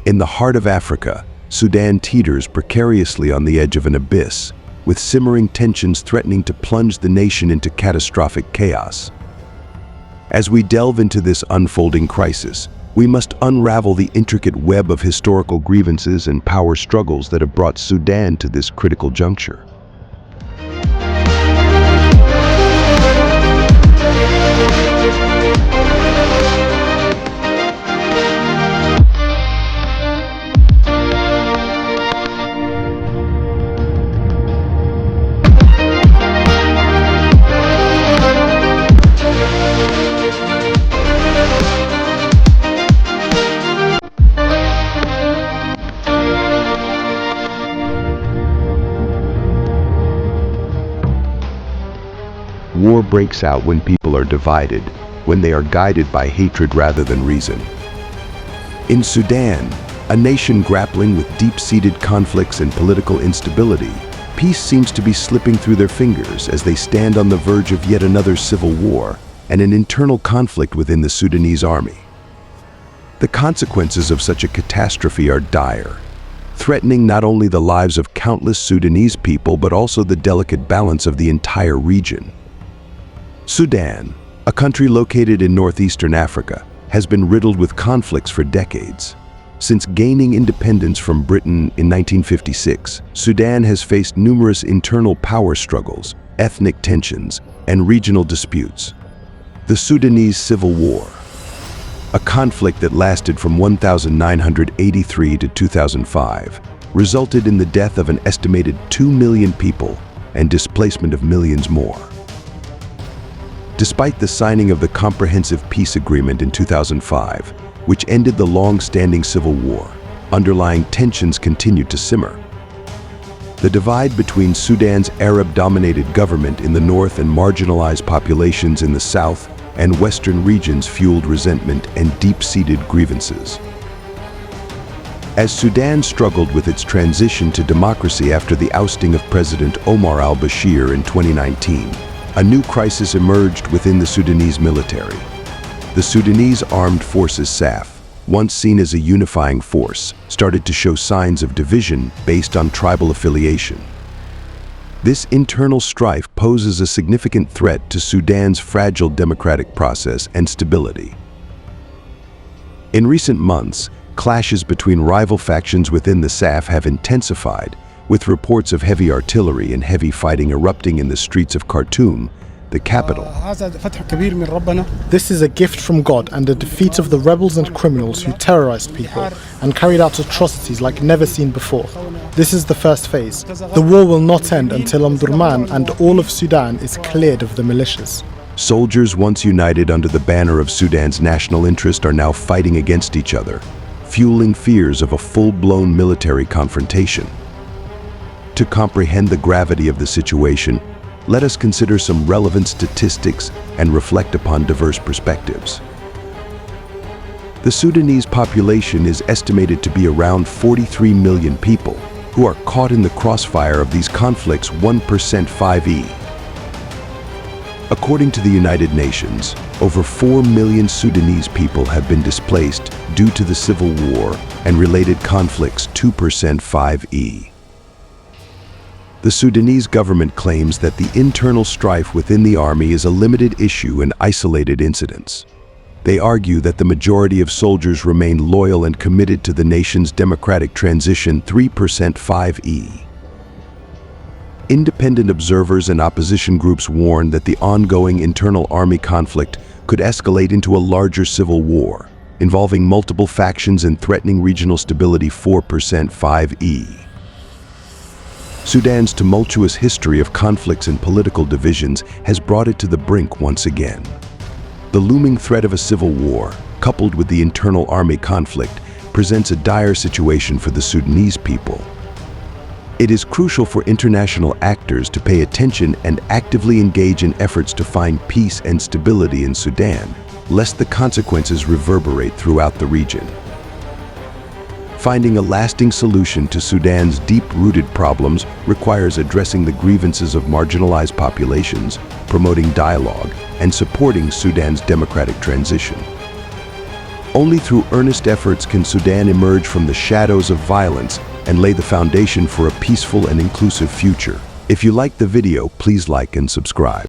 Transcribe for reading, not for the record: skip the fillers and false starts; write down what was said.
In the heart of Africa, Sudan teeters precariously on the edge of an abyss, with simmering tensions threatening to plunge the nation into catastrophic chaos. As we delve into this unfolding crisis, we must unravel the intricate web of historical grievances and power struggles that have brought Sudan to this critical juncture. War breaks out when people are divided, when they are guided by hatred rather than reason. In Sudan, a nation grappling with deep-seated conflicts and political instability, peace seems to be slipping through their fingers as they stand on the verge of yet another civil war and an internal conflict within the Sudanese army. The consequences of such a catastrophe are dire, threatening not only the lives of countless Sudanese people but also the delicate balance of the entire region. Sudan, a country located in northeastern Africa, has been riddled with conflicts for decades. Since gaining independence from Britain in 1956, Sudan has faced numerous internal power struggles, ethnic tensions, and regional disputes. The Sudanese Civil War, a conflict that lasted from 1983 to 2005, resulted in the death of an estimated 2 million people and displacement of millions more. Despite the signing of the Comprehensive Peace Agreement in 2005, which ended the long-standing civil war, underlying tensions continued to simmer. The divide between Sudan's Arab-dominated government in the north and marginalized populations in the south and western regions fueled resentment and deep-seated grievances. As Sudan struggled with its transition to democracy after the ousting of President Omar al-Bashir in 2019, a new crisis emerged within the Sudanese military. The Sudanese Armed Forces SAF, once seen as a unifying force, started to show signs of division based on tribal affiliation. This internal strife poses a significant threat to Sudan's fragile democratic process and stability. In recent months, clashes between rival factions within the SAF have intensified, with reports of heavy artillery and heavy fighting erupting in the streets of Khartoum, the capital. This is a gift from God and a defeat of the rebels and criminals who terrorized people and carried out atrocities like never seen before. This is the first phase. The war will not end until Omdurman and all of Sudan is cleared of the militias. Soldiers once united under the banner of Sudan's national interest are now fighting against each other, fueling fears of a full-blown military confrontation. To comprehend the gravity of the situation, let us consider some relevant statistics and reflect upon diverse perspectives. The Sudanese population is estimated to be around 43 million people, who are caught in the crossfire of these conflicts 1% 5e. According to the United Nations, over 4 million Sudanese people have been displaced due to the civil war and related conflicts 2% 5e. The Sudanese government claims that the internal strife within the army is a limited issue and isolated incidents. They argue that the majority of soldiers remain loyal and committed to the nation's democratic transition 3% 5e. Independent observers and opposition groups warn that the ongoing internal army conflict could escalate into a larger civil war, involving multiple factions and threatening regional stability 4% 5e. Sudan's tumultuous history of conflicts and political divisions has brought it to the brink once again. The looming threat of a civil war, coupled with the internal army conflict, presents a dire situation for the Sudanese people. It is crucial for international actors to pay attention and actively engage in efforts to find peace and stability in Sudan, lest the consequences reverberate throughout the region. Finding a lasting solution to Sudan's deep-rooted problems requires addressing the grievances of marginalized populations, promoting dialogue, and supporting Sudan's democratic transition. Only through earnest efforts can Sudan emerge from the shadows of violence and lay the foundation for a peaceful and inclusive future. If you liked the video, please like and subscribe.